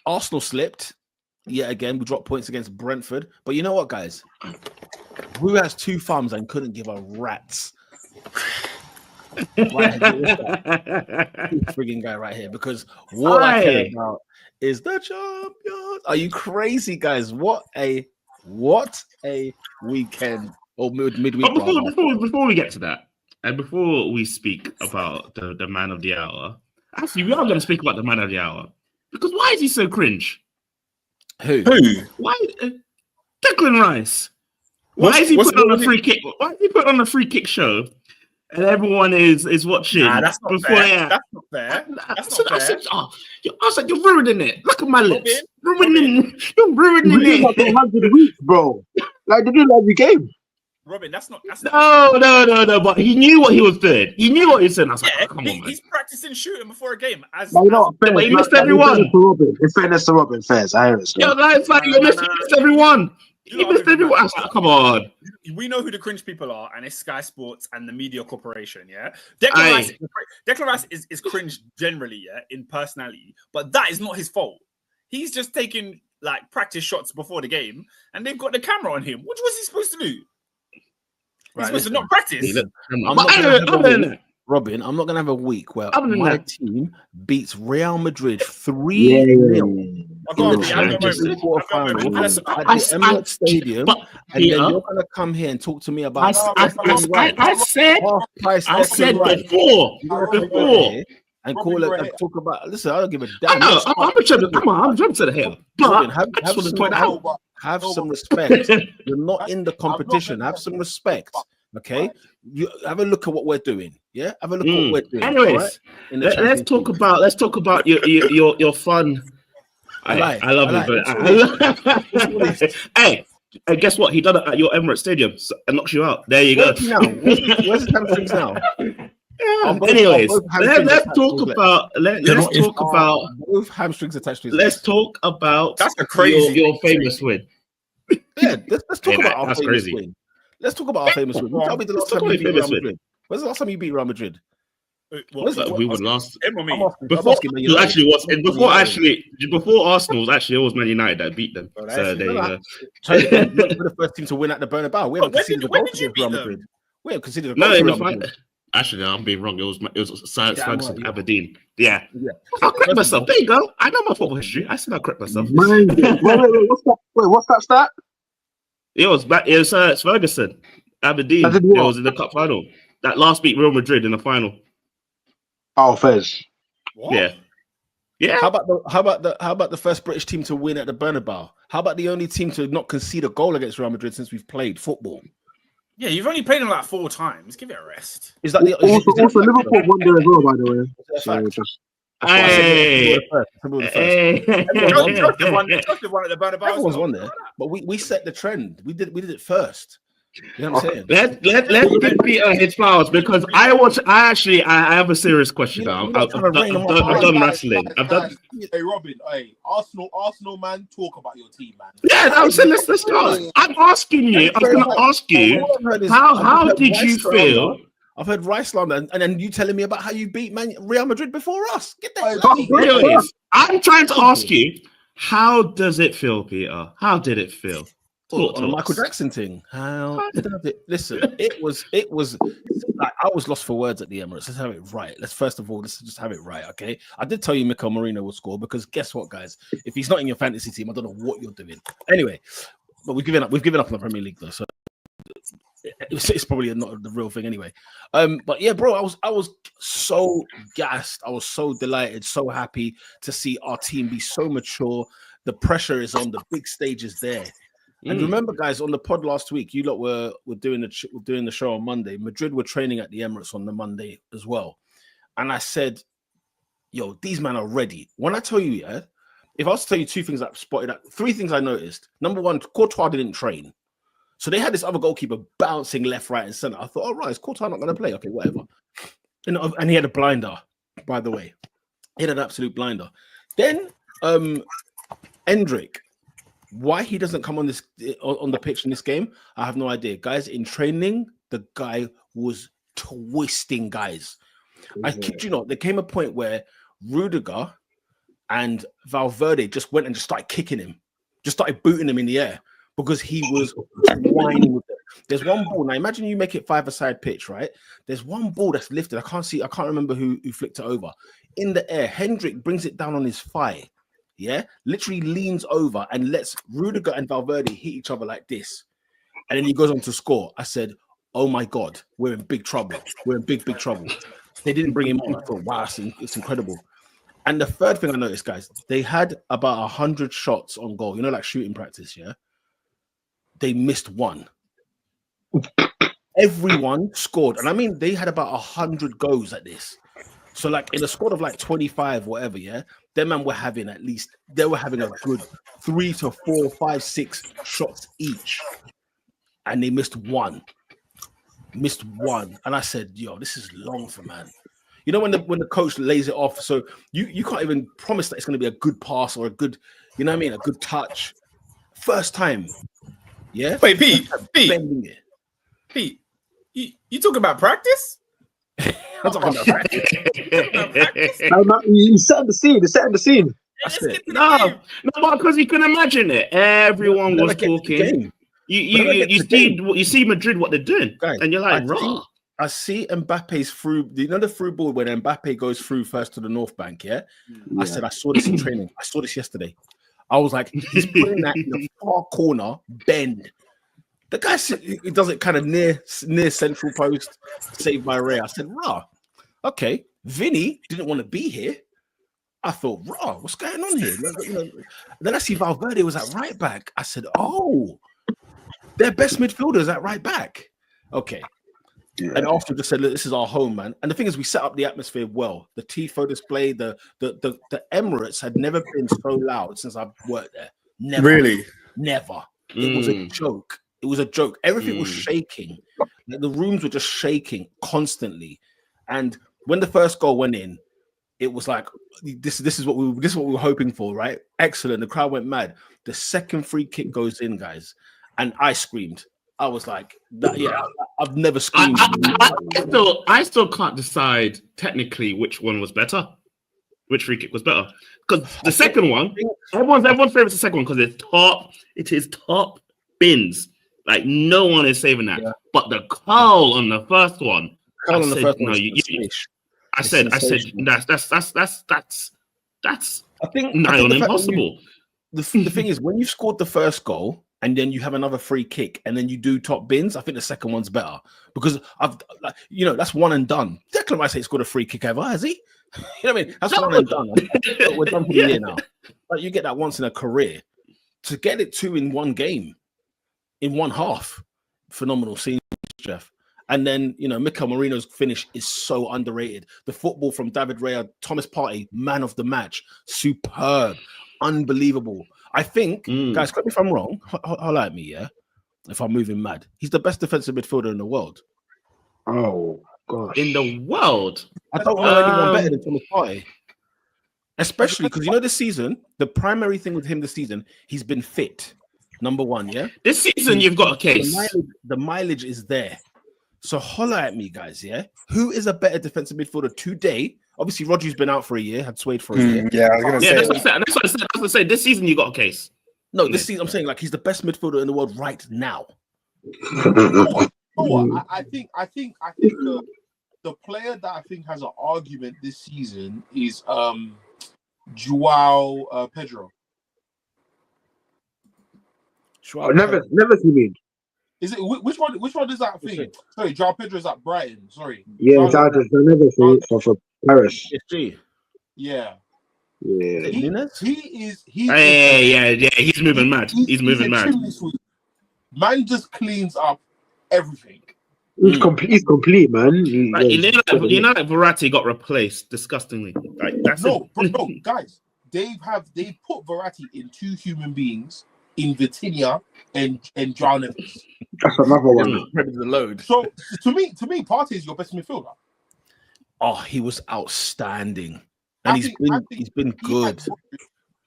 Arsenal slipped. Yet again, we dropped points against Brentford. But you know what, guys? Who has 2 thumbs and couldn't give a rat's? Right here, frigging guy right here. Because what I care about is the champions. Are you crazy, guys? What a weekend or midweek. Before we get to that, and before we speak about the man of the hour, actually, we are going to speak about the man of the hour because why is he so cringe? Who? Why? Declan Rice. Why is he put on a free kick? Why is he put on a free kick show? And everyone is watching. Nah, that's not fair. That's not fair. I said, you're ruining it. Look at my lips. You're ruining it. Like 100 weeks, bro. Like they do every game. Robin, that's not. No. But he knew what he was doing. He knew what he was saying. I was like, come on, man. He's practicing shooting before a game. He missed everyone. In fairness to Robin, fairs. I understand. He missed everyone. He missed everyone. I was like, come on. We know who the cringe people are, and it's Sky Sports and the media corporation. Yeah, Declan Rice is cringe generally, yeah, in personality, but that is not his fault. He's just taking like practice shots before the game, and they've got the camera on him. What was he supposed to do? He's supposed to not practice. Robin, I'm not going to have a week where my team beats Real Madrid 3-0 in the Champions League quarterfinal at the Emirates Stadium, and then you're going to come here and talk to me about I said before. And call it and talk about. Listen, I don't give a damn. I'm jumping to the hill. But have some respect. You're not in the competition. Have some respect. Okay, you have a look at what we're doing. Yeah, have a look at what we're doing. Anyways, right? let's talk about your fun. I love it. Hey, and guess what? He done it at your Emirates Stadium and knocks you out. There you go. Where's the hamstrings now? Anyways, let's talk about both hamstrings attached to his let's talk about that's a crazy your famous win. Yeah, let's talk about our famous win. Let's talk about our famous win. Tell me the last time you beat Real Madrid. When's the last time you beat Real Madrid? We would last before Arsenal was actually it was Man United that beat them. So there you go. We're the first team to win at the Bernabeu. We haven't conceded a goal to Real Madrid. We haven't conceded a goal to Real Madrid. Actually, no, I'm being wrong. It was Science Ferguson, Aberdeen. Yeah. I'll correct myself. There you go. I know my football history. I said I'll correct myself. Wait, what's that stat? It was Ferguson, Aberdeen. It was in the cup final. That last beat Real Madrid in the final. Oh, Fez. What? Yeah. How about the first British team to win at the Bernabeu? How about the only team to not concede a goal against Real Madrid since we've played football? Yeah, you've only played them like 4 times. Give it a rest. Is that the also Liverpool won there as well, by the way? Won at the Bernabeu. Everyone's won there, but we set the trend. We did it first. You know what I'm saying? Let's give Peter his flowers because I have a serious question now. I've done wrestling. Hey Robin, Arsenal man, talk about your team, man. Yeah, I'm saying let's start. I'm asking you. I'm going to ask you how did you feel? I've heard Rice slander, and then you telling me about how you beat Real Madrid before us. Get that. I'm trying to ask you, how does it feel, Peter? How did it feel? On the Michael Jackson thing. How did it? Listen, it was like I was lost for words at the Emirates. Let's have it right. Let's just have it right, okay? I did tell you Mikel Marino would score because guess what, guys? If he's not in your fantasy team, I don't know what you're doing. Anyway, but we've given up on the Premier League though, so it's probably not the real thing anyway. But yeah, bro, I was so gassed. I was so delighted, so happy to see our team be so mature. The pressure is on, the big stage is there. And remember, guys, on the pod last week, you lot were doing the show on Monday. Madrid were training at the Emirates on the Monday as well. And I said, yo, these men are ready. When I tell you, yeah, if I was to tell you 2 things I spotted out, 3 things I noticed. Number 1, Courtois didn't train. So they had this other goalkeeper bouncing left, right, and center. I thought, oh, right, is Courtois not going to play? Okay, whatever. And he had a blinder, by the way. He had an absolute blinder. Then Endrick. Why he doesn't come on the pitch in this game, I have no idea. Guys, in training, the guy was twisting guys. I kid you not. There came a point where Rudiger and Valverde just went and just started kicking him, just started booting him in the air because he was whining with it. There's one ball. Now imagine you make it 5-a-side pitch, right? There's one ball that's lifted. I can't remember who flicked it over. In the air, Hendrick brings it down on his thigh. Yeah, literally leans over and lets Rudiger and Valverde hit each other like this. And then he goes on to score. I said, oh my God, we're in big trouble. We're in big trouble. They didn't bring him on. I thought, wow, it's incredible. And the third thing I noticed, guys, they had about 100 shots on goal, like shooting practice, yeah? They missed one. Everyone scored. And I mean, they had about 100 goals at this. So like in a squad of like 25, whatever, yeah, them man were having a good 3 to 4, 5, 6 shots each. And they missed one. And I said, yo, this is long for man. When the coach lays it off, so you can't even promise that it's going to be a good pass or a good, a good touch. First time. Yeah. Wait, Pete, you talking about practice? I'm talking about practice. He's setting the scene. That's it. No, because you can imagine it. Everyone was talking. You see Madrid what they're doing, guys, and you're like, raw. I see Mbappe's through. The through ball when Mbappe goes through first to the North Bank. Yeah, I said I saw this in training. I saw this yesterday. I was like, he's putting that in the far corner, bend. The guy he does it kind of near central post, saved by Ray. I said, raw. Okay, Vinny didn't want to be here. I thought, raw, what's going on here? Then I see Valverde was at right back. I said, oh, their best midfielders at right back. Okay. Yeah. And after just said, look, this is our home, man. And the thing is, we set up the atmosphere well. The tifo display, the Emirates had never been so loud since I've worked there. Never. Really? Never. It was a joke. It was a joke. Everything was shaking. Like, the rooms were just shaking constantly. And when the first goal went in, it was like, this is what we were hoping for, right? Excellent. The crowd went mad. The second free kick goes in, guys, and I screamed. I was like, I've never screamed. I still can't decide technically which one was better, which free kick was better. Because the second one, everyone's favorite is the second one because it is top bins. Like no one is saving that. Yeah. But the call on the first one, I said that's I think nigh on impossible. The thing is, when you scored the first goal and then you have another free kick and then you do top bins, I think the second one's better because that's one and done. Declan Rice ain't scored a free kick ever, has he? You know what I mean? That's one and done. We're done for the year now. Like you get that once in a career. To get it 2 in one game, in one half, phenomenal scene, Jeff. And then, Mikel Marino's finish is so underrated. The football from David Raya, Thomas Partey, man of the match, superb, unbelievable. I think, guys, correct me if I'm wrong, holler at me, yeah? If I'm moving mad. He's the best defensive midfielder in the world. Oh, gosh. In the world? I don't know anyone better than Thomas Partey. Especially because, this season, the primary thing with him this season, he's been fit. Number one, yeah? This season, you've got a case. The mileage is there. So holler at me, guys, yeah? Who is a better defensive midfielder today? Obviously, Rodri's been out for a year, had Suede for a year. Yeah, I was going to say. That's what I said. This season, you got a case. No, this season, I'm saying, like, he's the best midfielder in the world right now. I think the player that I think has an argument this season is Joao Pedro. Never you mean? Is it which one? Which one is that thing? Sorry, Joao Pedro is at Brighton. Sorry. Yeah, it's never for Paris. Yeah. Yeah. He's moving mad. He's moving mad. Man just cleans up everything. He's complete, man. That Verratti got replaced disgustingly. Like that's no, guys. They've put Verratti in two human beings in Vitinha and Joao Neves. That's another one. Ready to load. So to me, Partey is your best midfielder. Oh, he was outstanding, and he's been good.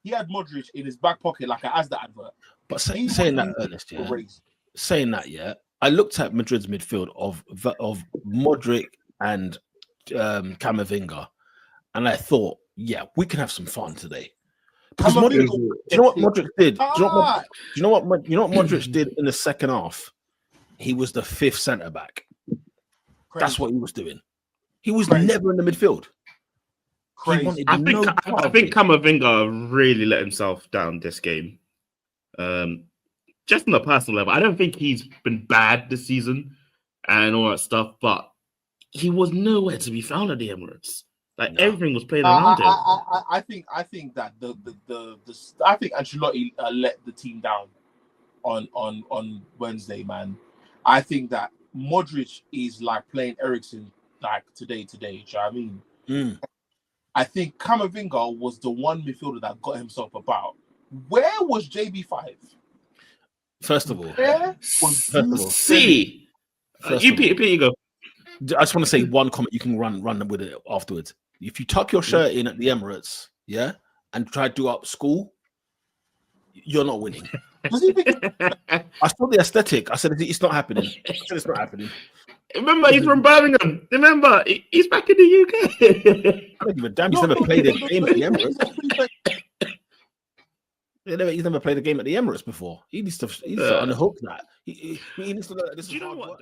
He had Modric in his back pocket like an Asda advert. But saying that, Ernest, I looked at Madrid's midfield of Modric and Camavinga, and I thought, yeah, we can have some fun today. Come Because on, Modric, do you know what Modric did? Do you know what Modric did in the second half? He was the fifth centre back. That's what he was doing. He was never in the midfield. He wanted I think Camavinga really let himself down this game. Just on a personal level, I don't think he's been bad this season and all that stuff, but he was nowhere to be found at the Emirates. Everything was played around him. I think that I think Ancelotti let the team down on Wednesday, man. I think that Modric is like playing Eriksen like today. Do you know what I mean? I think Camavinga was the one midfielder that got himself about. Where was JB5? First of all, you go. I just want to say one comment. You can run with it afterwards. If you tuck your shirt in at the Emirates, yeah, and try to do up school, you're not winning. I saw the aesthetic. I said it's not happening. Remember, he's from Birmingham. Remember, he's back in the UK. I don't give a damn. He's never played a game at the Emirates. He's never played a game at the Emirates before. He needs to unhook that. He needs to know that this is hard work.